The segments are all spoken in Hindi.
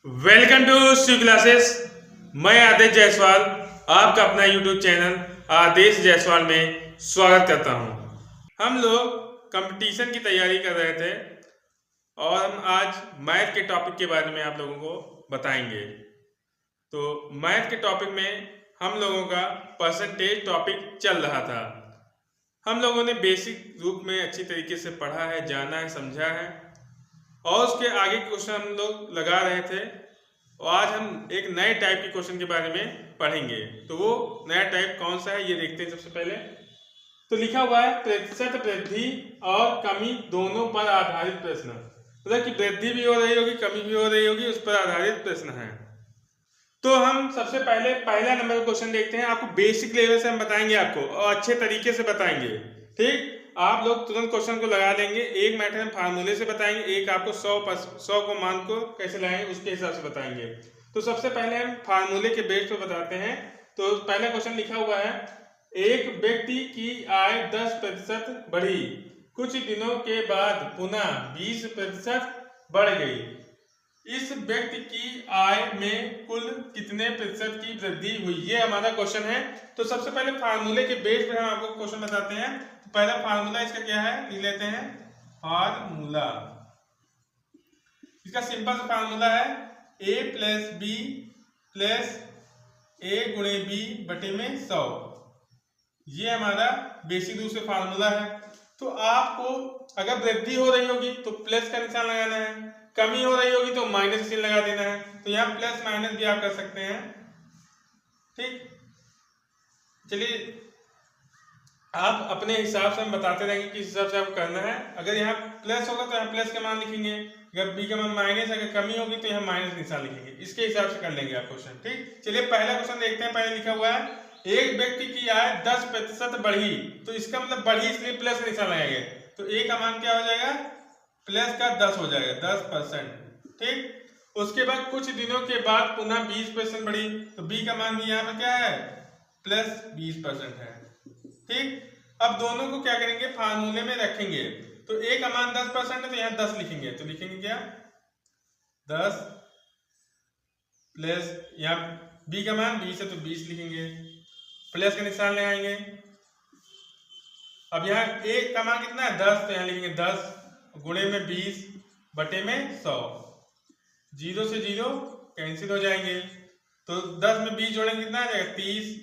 Welcome to Shiv classes. मैं आदेश जायसवाल आपका अपना यूट्यूब चैनल आदेश जायसवाल में स्वागत करता हूं। हम लोग कंपटीशन की तैयारी कर रहे थे और हम आज मैथ के टॉपिक के बारे में आप लोगों को बताएंगे। तो मैथ के टॉपिक में हम लोगों का परसेंटेज टॉपिक चल रहा था। हम लोगों ने बेसिक रूप में अच्छी तरीके से पढ़ा है, जाना है, समझा है और उसके आगे क्वेश्चन हम लोग लगा रहे थे। और आज हम एक नए टाइप के क्वेश्चन के बारे में पढ़ेंगे। तो वो नया टाइप कौन सा है ये देखते हैं। सबसे पहले तो लिखा हुआ है प्रतिशत वृद्धि और कमी दोनों पर आधारित प्रश्न। मतलब कि वृद्धि भी हो रही होगी, कमी भी हो रही होगी, उस पर आधारित प्रश्न है। तो हम सबसे पहले पहला नंबर का क्वेश्चन देखते हैं। आपको बेसिक लेवल से हम बताएंगे आपको और अच्छे तरीके से बताएंगे। ठीक, आप लोग तुरंत क्वेश्चन को लगा लेंगे। एक मैथड हम फार्मूले से बताएंगे, एक आपको 100 को मान को कैसे लाएंगे उसके हिसाब से बताएंगे। तो सबसे पहले हम फार्मूले के बेस पे बताते हैं। तो पहला क्वेश्चन लिखा हुआ है, एक व्यक्ति की आय 10% बढ़ी, कुछ दिनों के बाद पुनः 20% बढ़ गई। इस व्यक्ति की आय में कुल कितने प्रतिशत की वृद्धि हुई, ये हमारा क्वेश्चन है। तो सबसे पहले फार्मूले के बेस पे हम आपको क्वेश्चन बताते हैं। तो पहला फार्मूला इसका क्या है, लिख लेते हैं। फार्मूला इसका सिंपल सा फार्मूला है a plus B plus a गुणे बी बटे में 100। ये हमारा बेसिक रूप से फार्मूला है। तो आपको अगर वृद्धि हो रही होगी तो प्लस का निशान लगाना है, कमी हो रही होगी तो माइनस चिन्ह लगा देना है। तो यहाँ प्लस माइनस भी आप कर सकते हैं। ठीक, चलिए आप अपने हिसाब से हम बताते रहेंगे किस हिसाब से आपको करना है। अगर यहाँ प्लस होगा तो यहाँ प्लस का मान लिखेंगे, अगर बी का मान माइनस, अगर कमी होगी तो यहाँ माइनस निशान लिखेंगे। इसके हिसाब से कर लेंगे आप क्वेश्चन। ठीक, चलिए पहला क्वेश्चन देखते हैं। पहले लिखा हुआ है, एक व्यक्ति की आय 10% बढ़ी। तो इसका मतलब बढ़ी इसलिए प्लस का निशान लगाएंगे। तो ए का मान क्या हो जाएगा, प्लस का 10 हो जाएगा, 10%। ठीक, उसके बाद कुछ दिनों के बाद पुनः 20% बढ़ी। तो बी का मान भी यहाँ पर क्या है, प्लस 20% है। ठीक, अब दोनों को क्या करेंगे, फार्मूले में रखेंगे। तो ए का मान 10% है तो यहाँ 10 लिखेंगे। तो लिखेंगे क्या, 10 प्लस यहाँ बी का मान 20 है तो 20 लिखेंगे, प्लस का निशान लगाएंगे। अब यहाँ ए का मान कितना है, 10, तो यहाँ लिखेंगे 10 गुणे में 20 बटे में 100। 0 से 0 कैंसिल हो जाएंगे। तो 10 में 20 जोड़ेंगे कितना आ जाएगा, 30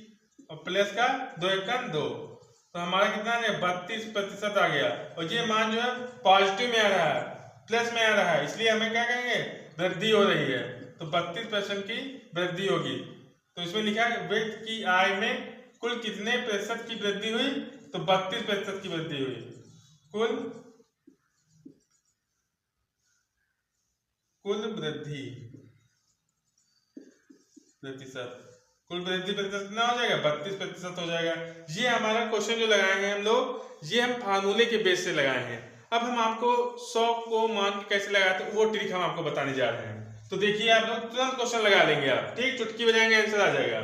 और प्लस का 2 एकम 2। तो हमारा कितना आ जाएगा, 32% आ गया। और ये मान जो है पॉजिटिव में आ रहा है, प्लस में आ रहा है, इसलिए हमें क्या कहेंगे, वृद्धि हो रही है। तो 32% की वृद्धि होगी। तो इसमें लिखा है व्यक्ति की आय में कुल कितने प्रतिशत की वृद्धि हुई, तो 32% की वृद्धि हुई। कुल वृद्धि प्रतिशत, कुल वृद्धि प्रतिशत कितना हो जाएगा, 32% हो जाएगा। ये हमारा क्वेश्चन जो लगाए हैं हम लोग, ये हम फार्मूले के बेस से लगाए हैं। अब हम आपको 100 को मान के कैसे लगाते हैं वो ट्रिक हम आपको बताने जा रहे हैं। तो देखिए आप लोग तुरंत क्वेश्चन लगा लेंगे आप। ठीक, चुटकी बजाएंगे आंसर आ जाएगा।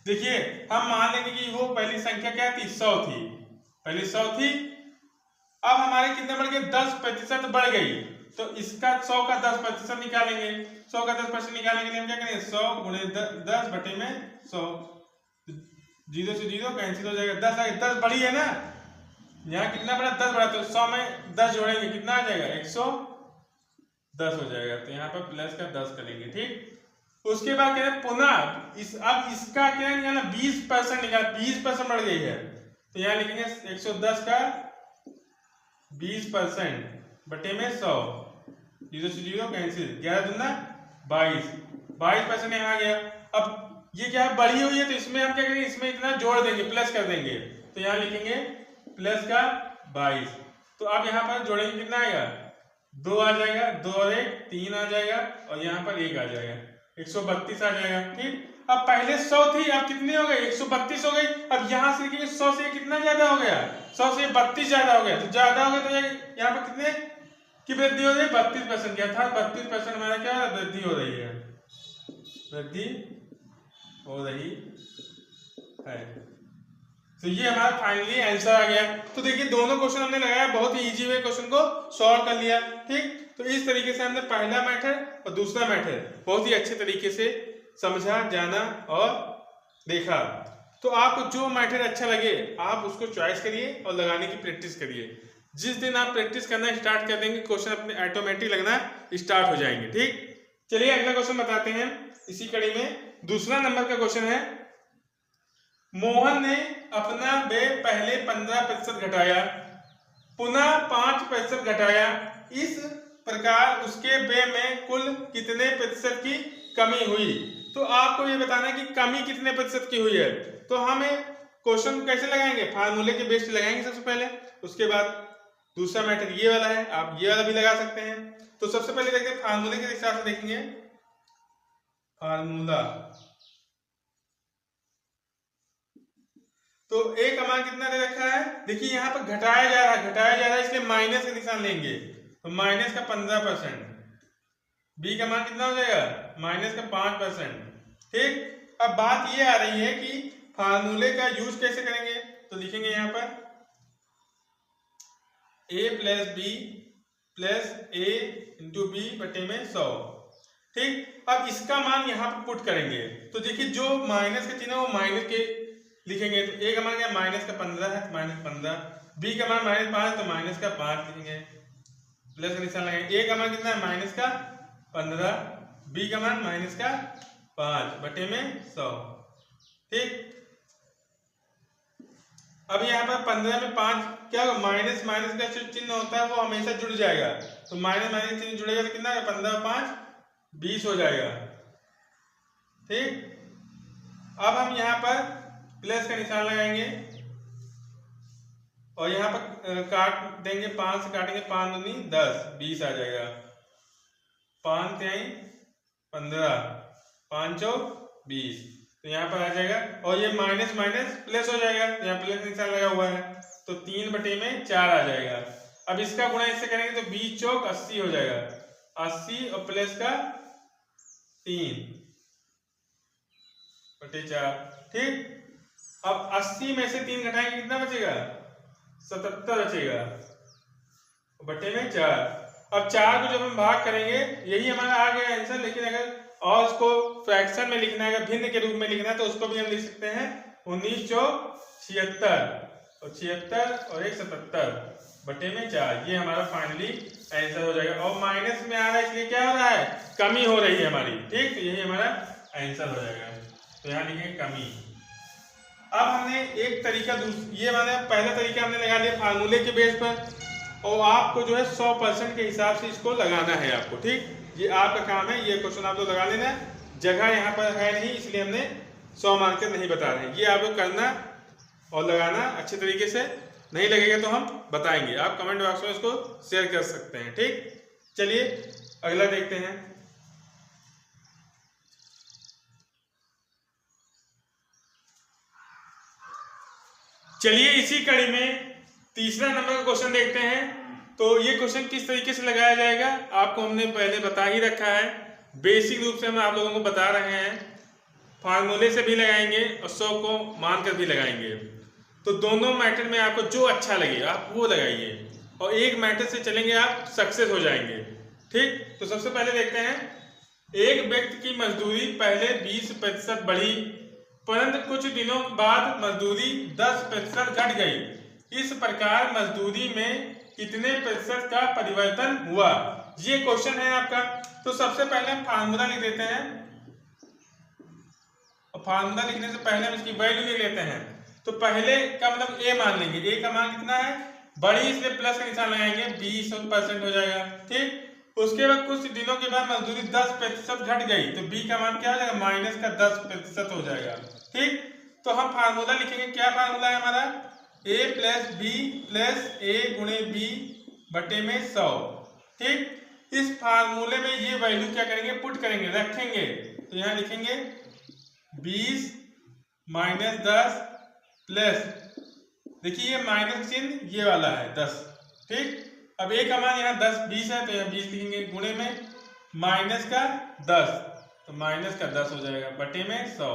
देखिए हम मान लेंगे कि वो पहली संख्या क्या थी, 100 थी, पहले 100 थी। अब हमारे कितने बढ़ गए, 10% बढ़ गई। तो इसका 100 का 10% निकालेंगे। 100 का 10% निकालने के लिए हम क्या करेंगे, 100 गुणे 10 बटे में 100। 0 से 0 कैंसिल हो जाएगा, 10 आगे 10 बढ़ी है ना, यहाँ कितना बड़ा, 10 बढ़ा। तो 100 में 10 जोड़ेंगे कितना आ जाएगा, 110 हो जाएगा। तो यहाँ पर प्लस का 10 करेंगे। ठीक, उसके बाद कह रहे हैं पुनः अब इसका क्या निकालना, 20% निकाल, 20% बढ़ गई है। तो यहाँ लिखेंगे 110 का 20% बटे में 100। 0 से 0 कैंसिल, 11 दूना 22, 22% यहाँ आ गया। अब ये क्या है, बढ़ी हुई है, तो इसमें हम क्या करेंगे, इसमें इतना जोड़ देंगे, प्लस कर देंगे। तो यहाँ लिखेंगे प्लस का 22। तो अब यहाँ पर जोड़ेंगे कितना आएगा, 2 आ जाएगा, 2 और 1 3 आ जाएगा, और यहाँ पर 1 आ जाएगा, 132 आ जाएगा। ठीक, अब पहले 100 थी, अब कितनी हो गई, 132 हो गई। अब यहाँ से लिखेंगे 100 से कितना ज्यादा हो गया, 100 से 32 ज्यादा हो गया। तो ज्यादा हो गया तो यहाँ पर कितने की वृद्धि हो रही है, 32% की, अर्थात 32% हमारा क्या है, वृद्धि हो रही है, वृद्धि हो रही है। तो ये हमारा फाइनली आंसर आ गया। तो देखिए दोनों क्वेश्चन हमने लगाया, बहुत ही इजी वे क्वेश्चन को सॉल्व कर लिया। ठीक, तो इस तरीके से हमने पहला मेथड और दूसरा मेथड बहुत ही अच्छे तरीके से समझा, जाना और देखा। तो आपको जो मेथड अच्छा लगे आप उसको चॉइस करिए और लगाने की प्रैक्टिस करिए। जिस दिन आप प्रैक्टिस करना स्टार्ट कर देंगे क्वेश्चन अपने ऑटोमेटिक लगना स्टार्ट हो जाएंगे। ठीक, चलिए अगला क्वेश्चन बताते हैं इसी कड़ी में। दूसरा नंबर का क्वेश्चन है, मोहन ने अपना व्यय पहले 15% घटाया, पुनः 5% घटाया, इस प्रकार उसके व्यय में कुल कितने प्रतिशत की कमी हुई। तो आपको ये बताना है कि कमी कितने प्रतिशत की हुई है। तो हमें क्वेश्चन कैसे लगाएंगे, फार्मूले के बेस पे लगाएंगे सबसे पहले। उसके बाद दूसरा मेथड ये वाला है, आप ये वाला भी लगा सकते हैं। तो सबसे पहले देखते हैं फार्मूले के हिसाब से देखेंगे। फार्मूला, तो ए का मान कितना दे रखा है, देखिए यहाँ पर घटाया जा रहा है, इसलिए माइनस का निशान लेंगे। तो माइनस का 15%, बी का मान कितना हो जाएगा, माइनस का 5%। ठीक, अब बात ये आ रही है कि फार्मूले का यूज कैसे करेंगे। तो लिखेंगे यहाँ पर a plus B plus A into B बटे में 100। ठीक, अब इसका मान यहाँ पर पुट करेंगे। तो देखिए जो माइनस का चिन्ह है वो माइनस के लिखेंगे। तो ए का मान क्या, माइनस का 15 है, माइनस 15। बी का मान -5 तो माइनस का 5 लिखेंगे, प्लस का निशान लगाएंगे। ए का मान कितना है, माइनस का 15, बी का मान माइनस का 5 बटे में 100। ठीक, अब यहाँ पर 15 में 5 क्या होगा, माइनस माइनस का जो चिन्ह होता है वो हमेशा जुड़ जाएगा। तो माइनस माइनस चिन्ह जुड़ेगा तो कितना है, 15 और 5 20 हो जाएगा। ठीक, अब हम यहाँ पर प्लस का निशान लगाएंगे और यहाँ पर काट देंगे, 5 से काटेंगे, 5 दूनी 10, 20 आ जाएगा। 5 3 15, 5 चौक 20, तो यहाँ पर आ जाएगा। और ये माइनस माइनस प्लस हो जाएगा, यहाँ प्लस निशान लगा हुआ है, तो 3 बटे में 4 आ जाएगा। अब इसका गुणा इससे करेंगे तो 20 चौक 80 हो जाएगा, 80 और प्लस का 3 बटे 4। ठीक, अब 80 में से 3 घटाएंगे कितना बचेगा, 77 बचेगा बटे में 4। अब 4 को जब हम भाग करेंगे यही हमारा आ गया आंसर। लेकिन अगर और उसको फ्रैक्शन में लिखना है, अगर भिन्न के रूप में लिखना है तो उसको भी हम लिख सकते हैं 19 चौक 76 और 76 और 1 77 बटे में 4। ये हमारा फाइनली आंसर हो जाएगा। और माइनस में आ रहा है इसलिए क्या हो रहा है, कमी हो रही है हमारी। ठीक, तो यही हमारा आंसर हो जाएगा। तो यहाँ लिखेंगे कमी। अब हमने एक तरीका ये माने पहला तरीका हमने लगा लिया फार्मूले के बेस पर, और आपको जो है 100% के हिसाब से इसको लगाना है आपको। ठीक, ये आपका काम है, ये क्वेश्चन आप लोग लगा लेना। जगह यहाँ पर है नहीं इसलिए हमने 100 मानकर नहीं बता रहे हैं, ये आप लोग करना और लगाना अच्छे तरीके से। नहीं लगेगा तो हम बताएंगे, आप कमेंट बॉक्स में इसको शेयर कर सकते हैं। ठीक, चलिए अगला देखते हैं। चलिए इसी कड़ी में तीसरा नंबर का क्वेश्चन देखते हैं। तो ये क्वेश्चन किस तरीके से लगाया जाएगा आपको हमने पहले बता ही रखा है, बेसिक रूप से हम आप लोगों को बता रहे हैं। फार्मूले से भी लगाएंगे और 100 को मानकर भी लगाएंगे। तो दोनों मेथड में आपको जो अच्छा लगे आप वो लगाइए, और एक मेथड से चलेंगे आप सक्सेस हो जाएंगे। ठीक, तो सबसे पहले देखते हैं, एक व्यक्ति की मजदूरी पहले 20% बढ़ी, परंतु कुछ दिनों बाद मजदूरी 10% घट गई। इस प्रकार मजदूरी में कितने प्रतिशत का परिवर्तन हुआ। ये क्वेश्चन है आपका। तो सबसे पहले हम फार्मूला लिख देते हैं, और फार्मूला लिखने से पहले हम इसकी वैल्यू लिख लेते हैं। तो पहले का मतलब ए मान लेंगे, ए का मान कितना है, बड़ी, इसलिए प्लस का निशान लगाएंगे, 20% हो जाएगा। ठीक, उसके बाद कुछ दिनों के बाद मजदूरी 10% घट गई, तो बी का मान क्या हो जाएगा, माइनस का 10% हो जाएगा। ठीक, तो हम फार्मूला लिखेंगे, क्या फार्मूला है हमारा, a प्लस बी प्लस ए गुणे बी बटे में 100। ठीक, इस फार्मूले में ये वैल्यू क्या करेंगे, पुट करेंगे, रखेंगे। तो यहाँ लिखेंगे 20 माइनस 10 प्लस, देखिए ये माइनस चिन्ह ये वाला है 10। ठीक, अब ए का मान यहाँ 20 है तो यहाँ 20 लिखेंगे, गुणे में माइनस का 10 तो माइनस का 10 हो जाएगा बटे में 100।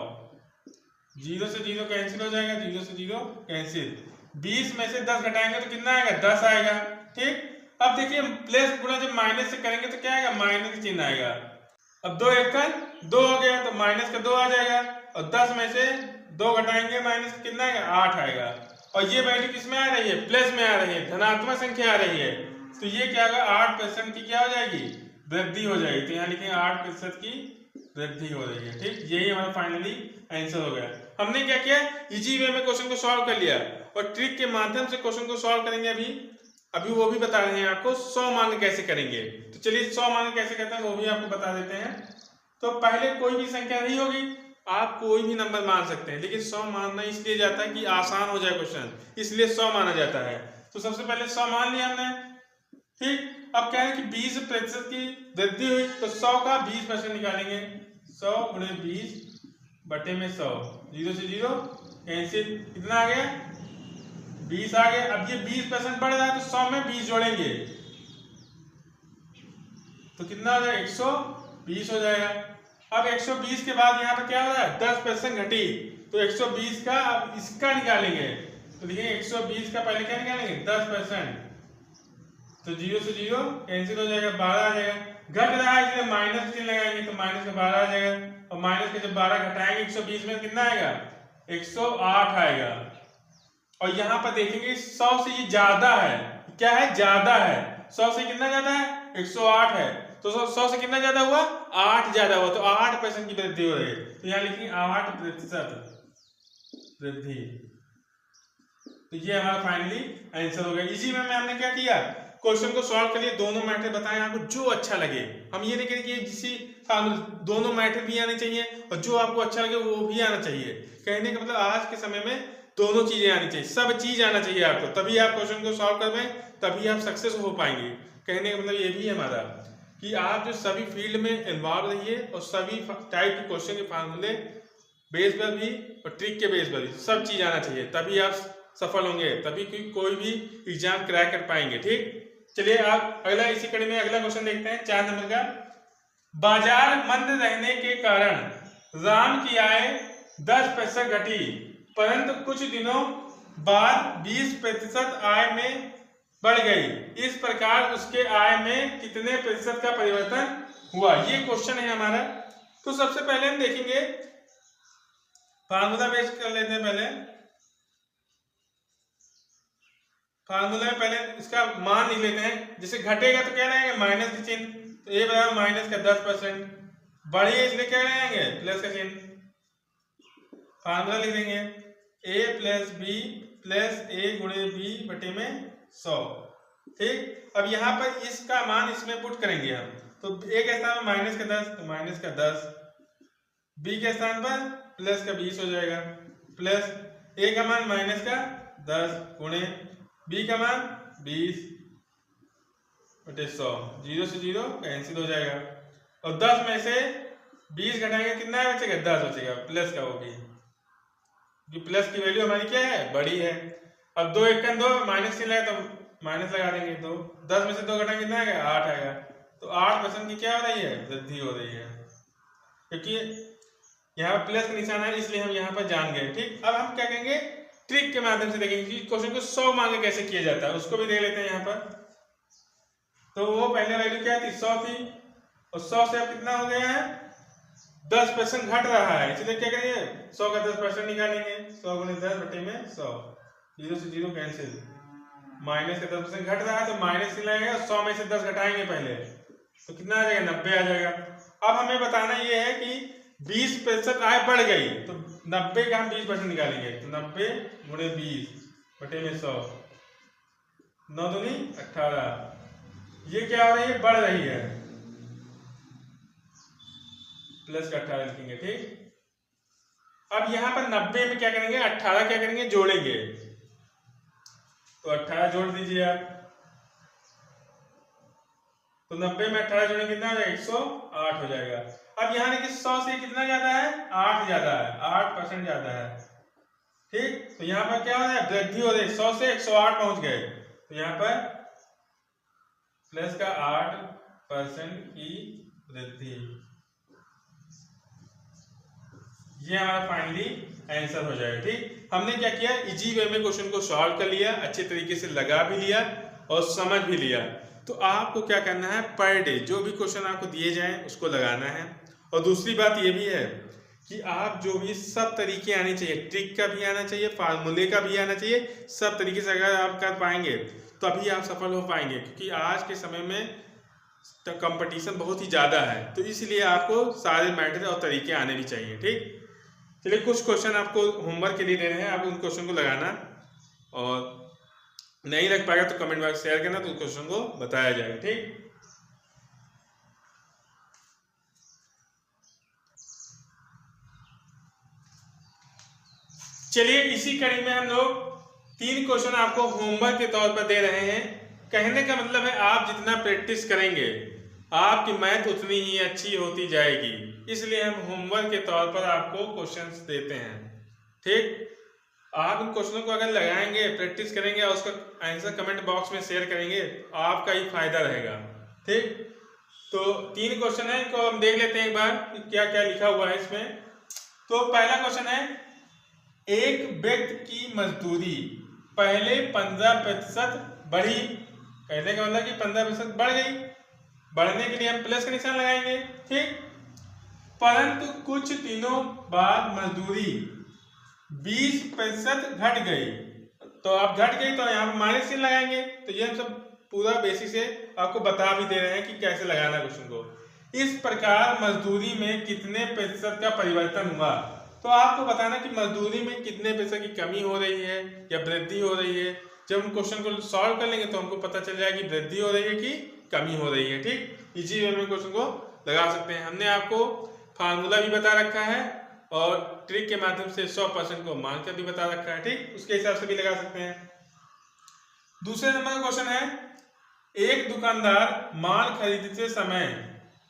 जीरो से जीरो कैंसिल हो जाएगा, जीरो से जीरो कैंसिल। 20 में से 10 घटाएंगे तो कितना आएगा, 10 आएगा। ठीक, अब देखिए प्लस गुणा जब माइनस से करेंगे तो क्या आएगा, माइनस का चिन्ह आएगा। अब 2 एकड़ 2 हो गया तो माइनस का 2 आ जाएगा, और 10 में से 2 घटाएंगे माइनस कितना आएगा, 8 आएगा। और ये वैल्यू किस में आ रही है, प्लस में आ रही है, धनात्मक संख्या आ रही है, तो ये क्या होगा, 8% की क्या हो जाएगी, वृद्धि हो जाएगी। तो यहाँ लिखेंगे 8% की वृद्धि हो रही है। ठीक, यही हमारा फाइनली आंसर हो गया। हमने क्या किया, इजी वे में क्वेश्चन को सॉल्व कर लिया, और ट्रिक के माध्यम से क्वेश्चन को सॉल्व करेंगे। अभी वो भी बता रहे हैं आपको 100 मान कैसे करेंगे। तो चलिए 100 मान कैसे करते हैं वो भी आपको बता देते हैं। तो पहले कोई भी संख्या नहीं होगी, आप कोई भी नंबर मान सकते हैं, लेकिन 100 मानना इसलिए जाता है कि आसान हो जाए क्वेश्चन, इसलिए 100 माना जाता है। तो सबसे पहले 100 मान लिया हमने। ठीक, अब क्या है कि 20% की वृद्धि हुई, तो 100 का 20% निकालेंगे, 100 गुणे 20 बटे में 100, जीरो से जीरो कैंसिल, कितना आ गया, 20 आ गया। अब ये 20% बढ़ रहा है तो 100 में 20 जोड़ेंगे तो कितना हो जाएगा, 120 हो जाएगा। अब 120 के बाद यहाँ पर क्या हो रहा है, 10% घटी, तो 120 का अब इसका निकालेंगे, तो देखिए 120 का पहले क्या निकालेंगे, 10%, तो जीरो से जीरो कैंसिल हो जाएगा, 12 आ जाएगा। घट रहा है इसलिए माइनस चिन्ह लगाएंगे, तो माइनस का 12 आ जाएगा, और माइनस के जब 12 घटाएंगे 120 में कितना आएगा, 108 आएगा। और यहाँ पर देखेंगे 100 से ये ज्यादा है, क्या है, ज्यादा है, 100 से कितना ज्यादा है, 108 है, तो 100 से कितना ज्यादा हुआ, 8 ज्यादा हुआ, तो 8% की वृद्धि हो रही है। तो यहाँ लिखेंगे 8% वृद्धि। तो ये हमारा फाइनली आंसर हो गया। इसी में हमने क्या किया, क्वेश्चन को सॉल्व कर लिए, दोनों मैथड बताए आपको जो अच्छा लगे। हम ये नहीं करेंगे किसी दोनों मैथड भी आने चाहिए और जो आपको अच्छा लगे वो भी आना चाहिए। कहने का मतलब आज के समय में दोनों चीजें आनी चाहिए, सब चीज आना चाहिए आपको, तभी आप क्वेश्चन को सॉल्व कर पाएंगे, तभी आप सक्सेस हो पाएंगे। कहने का मतलब ये भी है हमारा कि आप जो सभी फील्ड में इन्वॉल्व रहिए और सभी टाइप के क्वेश्चन के फार्मूले बेस पर भी और ट्रिक के बेस पर भी सब चीज आना चाहिए, तभी आप सफल होंगे, तभी कोई भी एग्जाम क्रैक कर पाएंगे। ठीक, चलिए आप अगला इसी कड़ी में अगला क्वेश्चन देखते हैं 4 नंबर का। बाजार मंद रहने के कारण राम की आय 10% घटी, परंतु कुछ दिनों बाद 20% आय में बढ़ गई, इस प्रकार उसके आय में कितने प्रतिशत का परिवर्तन हुआ, ये क्वेश्चन है हमारा। तो सबसे पहले हम देखेंगे, फार्मूला बेस कर लेते हैं पहले। फार्मूला में पहले इसका मान लिख लेते हैं, जैसे घटेगा तो क्या रहेगा, माइनस का चिन्ह, तो ए बराबर माइनस का 10%, बढ़ी है इसलिए क्या रहेंगे, प्लस का चिन्ह। फार्मूला लिख देंगे, ए प्लस बी प्लस ए गुणे बी बटे में 100। ठीक, अब यहाँ पर इसका मान इसमें पुट करेंगे हम, तो ए के स्थान पर माइनस का 10 तो माइनस का 10, बी के स्थान पर प्लस का 20 हो जाएगा, प्लस ए का मान माइनस का 10 गुणे बी का मान 20 बटे 100, जीरो से जीरो कैंसिल हो जाएगा, और 10 में से 20 घटाएंगे कितना बचेगा, 10 बचेगा, प्लस का वो भी, प्लस की वैल्यू हमारी क्या है, बड़ी है। अब 2 1 2 माइनस चिन्ह लगा तो माइनस लगा देंगे, तो 10 में से 2 घटाएंगे कितना आएगा, 8 आएगा। तो 8% की क्या हो रही है, वृद्धि हो रही है, क्योंकि यहाँ प्लस का निशान है इसलिए हम यहाँ पर जान गए। ठीक, अब हम क्या करेंगे, ट्रिक के माध्यम से देखेंगे कि क्वेश्चन को 100 मान के कैसे किया जाता है, उसको भी देख लेते हैं यहाँ पर। तो वो पहले वैल्यू क्या थी, 100 थी, और 100 से अब कितना हो गया है, 10% घट रहा है, इसलिए क्या करेंगे, 100 का 10% निकालेंगे, 100 गुणे 10 बटे में 100, जीरो से जीरो कैंसिल, माइनस का 10% घट रहा है तो माइनस ही लगेगा, 100 में से 10 घटाएंगे पहले, तो कितना आ जाएगा, 90 आ जाएगा। अब हमें बताना ये है कि 20% आय बढ़ गई, तो 90 का हम 20% निकालेंगे, तो 90 गुणे 20 बटे में 100, 9 दूनी 18, ये क्या हो रही है, बढ़ रही है, प्लस का 18 लिखेंगे। ठीक, अब यहाँ पर 90 में क्या करेंगे, 18 क्या करेंगे, जोड़ेंगे, तो 18 जोड़ दीजिए आप, तो 90 में 18 जोड़ेंगे कितना हो जाएगा, 108 हो जाएगा। अब यहाँ देखिए 100 से कितना ज्यादा है, 8 ज्यादा है, 8% ज्यादा है। ठीक, तो यहाँ पर क्या हो रहा है, वृद्धि हो रही है, 100 से 108 पहुंच गए, तो यहाँ पर प्लस का 8% की वृद्धि, ये हमारा फाइनली आंसर हो जाएगा। ठीक, हमने क्या किया, इजी वे में क्वेश्चन को सॉल्व कर लिया, अच्छे तरीके से लगा भी लिया और समझ भी लिया। तो आपको क्या करना है, पर डे जो भी क्वेश्चन आपको दिए जाएं उसको लगाना है। और दूसरी बात ये भी है कि आप जो भी सब तरीके आने चाहिए, ट्रिक का भी आना चाहिए, फार्मूले का भी आना चाहिए, सब तरीके से अगर आप कर पाएंगे तभी आप सफल हो पाएंगे। क्योंकि आज के समय में कंपटीशन बहुत ही ज़्यादा है, तो इसलिए आपको सारे मेथड और तरीके आने भी चाहिए। ठीक, चलिए कुछ क्वेश्चन आपको होमवर्क के लिए दे रहे हैं, आप उन क्वेश्चन को लगाना, और नहीं लग पाएगा तो कमेंट बॉक्स शेयर करना, तो उस क्वेश्चन को बताया जाएगा। ठीक, चलिए इसी कड़ी में हम लोग 3 क्वेश्चन आपको होमवर्क के तौर पर दे रहे हैं। कहने का मतलब है आप जितना प्रैक्टिस करेंगे आपकी मैथ उतनी ही अच्छी होती जाएगी, इसलिए हम होमवर्क के तौर पर आपको क्वेश्चंस देते हैं। ठीक, आप उन क्वेश्चनों को अगर लगाएंगे, प्रैक्टिस करेंगे और उसका आंसर कमेंट बॉक्स में शेयर करेंगे तो आपका ही फायदा रहेगा। ठीक, तो 3 क्वेश्चन है, इनको हम देख लेते हैं एक बार कि क्या क्या लिखा हुआ है इसमें। तो पहला क्वेश्चन है, एक व्यक्ति की मजदूरी पहले 15% बढ़ी। कहने का मतलब कि 15% बढ़ गई, बढ़ने के लिए हम प्लस का निशान लगाएंगे। ठीक, परंतु कुछ दिनों बाद मजदूरी 20% घट गई। तो अब घट गई तो यहाँ पर माइनस चिन्ह लगाएंगे। तो ये हम सब पूरा बेसिक से आपको बता भी दे रहे हैं कि कैसे लगाना है क्वेश्चन को। इस प्रकार मजदूरी में कितने प्रतिशत का परिवर्तन हुआ। तो आपको बताना कि मजदूरी में कितने पैसे की कमी हो रही है या वृद्धि हो रही है। जब हम क्वेश्चन को सॉल्व कर लेंगे तो हमको पता चल जाएगा कि वृद्धि हो रही है कि कमी हो रही है। ठीक, इजी वे में क्वेश्चन को लगा सकते हैं। हमने आपको फार्मूला भी बता रखा है और ट्रिक के माध्यम से 100% को मान कर भी बता रखा है। ठीक, उसके हिसाब से भी लगा सकते हैं। दूसरे नंबर का क्वेश्चन है, एक दुकानदार माल खरीदते समय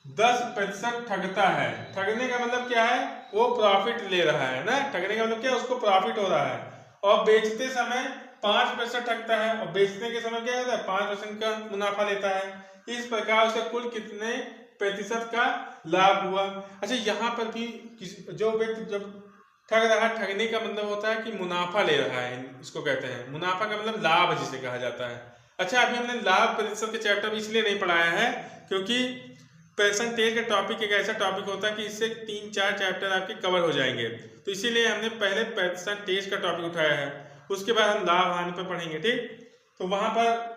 10% ठगता है। ठगने का मतलब क्या है, वो प्रॉफिट ले रहा है ना। ठगने का मतलब क्या है, उसको प्रॉफिट हो रहा है। और बेचते समय 5% ठगता है और बेचने के समय क्या होता है, 5% का मुनाफा लेता है। इस प्रकार उसे कुल कितने प्रतिशत का लाभ हुआ। अच्छा, यहाँ पर भी जो व्यक्ति जब ठग रहा है, ठगने का मतलब होता है कि मुनाफा ले रहा है, इसको कहते हैं मुनाफा का मतलब लाभ जिसे कहा जाता है। अच्छा, अभी हमने लाभ प्रतिशत के चैप्टर इसलिए नहीं पढ़ाया है क्योंकि परसेंटेज का टॉपिक एक ऐसा टॉपिक होता है कि इससे 3-4 चैप्टर आपके कवर हो जाएंगे। तो इसीलिए हमने पहले परसेंटेज का टॉपिक उठाया है, उसके बाद हम लाभ हानि पर पढ़ेंगे। ठीक, तो वहां पर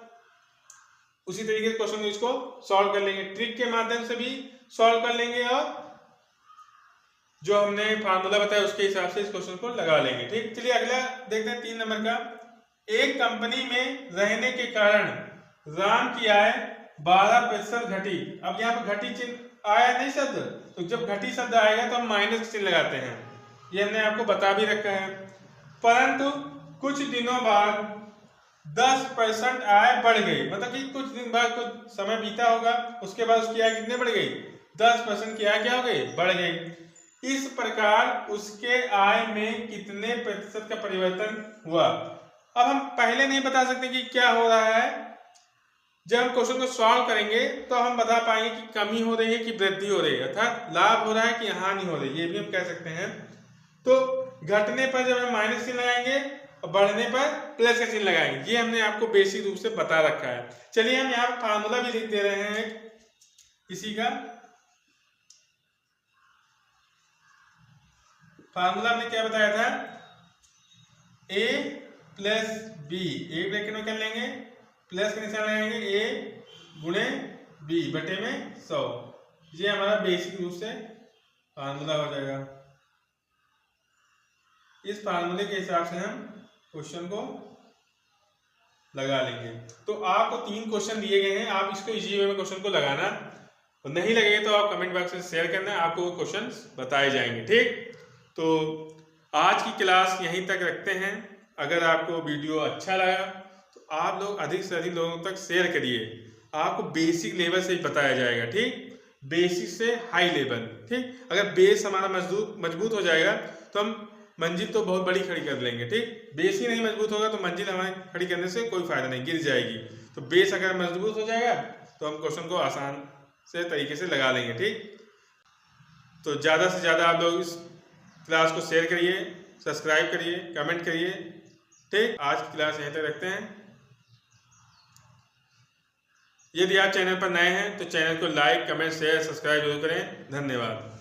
उसी तरीके से क्वेश्चन इसको सॉल्व कर लेंगे, ट्रिक के माध्यम से भी सॉल्व कर लेंगे और जो हमने फार्मूला बताया उसके हिसाब से इस क्वेश्चन को लगा लेंगे। ठीक, चलिए अगला देखते हैं 3 नंबर का। एक कंपनी में रहने के कारण राम की आय 12% घटी। अब यहाँ पर घटी चिन्ह आया नहीं शब्द, तो जब घटी शब्द आएगा तो हम माइनस चिन्ह लगाते हैं, ये हमने आपको बता भी रखा है। परंतु कुछ दिनों बाद 10% आय बढ़ गई, मतलब कि कुछ दिन बाद कुछ समय बीता होगा, उसके बाद उसकी आय कितने बढ़ गई, 10% की आय क्या हो गई, बढ़ गई। इस प्रकार उसके आय में कितने प्रतिशत का परिवर्तन हुआ। अब हम पहले नहीं बता सकते कि क्या हो रहा है, जब हम क्वेश्चन को सॉल्व करेंगे तो हम बता पाएंगे कि कमी हो रही है कि वृद्धि हो रही है, अर्थात लाभ हो रहा है कि हानि हो रही है, ये भी हम कह सकते हैं। तो घटने पर जब हम माइनस चिन्ह लगाएंगे और बढ़ने पर प्लस का चिन्ह लगाएंगे, ये हमने आपको बेसिक रूप से बता रखा है। चलिए हम यहाँ फार्मूला भी लिख दे रहे हैं इसी का। फार्मूला हमने क्या बताया था, a प्लस बी, एक ब्रैकेट में कर लेंगे, प्लस का निशान लगाएंगे, a गुणे b बटे में 100। ये हमारा बेसिक रूप से फार्मूला हो जाएगा। इस फार्मूले के हिसाब से हम क्वेश्चन को लगा लेंगे। तो आपको 3 क्वेश्चन दिए गए हैं, आप इसको इजी वे में क्वेश्चन को लगाना, और नहीं लगेगा तो आप कमेंट बॉक्स में शेयर करना, आपको वो क्वेश्चन बताए जाएंगे। ठीक, तो आज की क्लास यहीं तक रखते हैं। अगर आपको वीडियो अच्छा लगा तो आप लोग अधिक से अधिक लोगों तक शेयर करिए, आपको बेसिक लेवल से ही बताया जाएगा। ठीक, बेसिक से हाई लेवल। ठीक, अगर बेस हमारा मजबूत हो जाएगा तो हम मंजिल तो बहुत बड़ी खड़ी कर लेंगे। ठीक, बेस ही नहीं मजबूत होगा तो मंजिल हमारे खड़ी करने से कोई फायदा नहीं, गिर जाएगी। तो बेस अगर मजबूत हो जाएगा तो हम क्वेश्चन को आसान से तरीके से लगा लेंगे। ठीक, तो ज़्यादा से ज़्यादा आप लोग इस क्लास को शेयर करिए, सब्सक्राइब करिए, कमेंट करिए। ठीक, आज की क्लास यहीं तक रखते हैं। यदि आप चैनल पर नए हैं तो चैनल को लाइक, कमेंट, शेयर, सब्सक्राइब जरूर करें। धन्यवाद।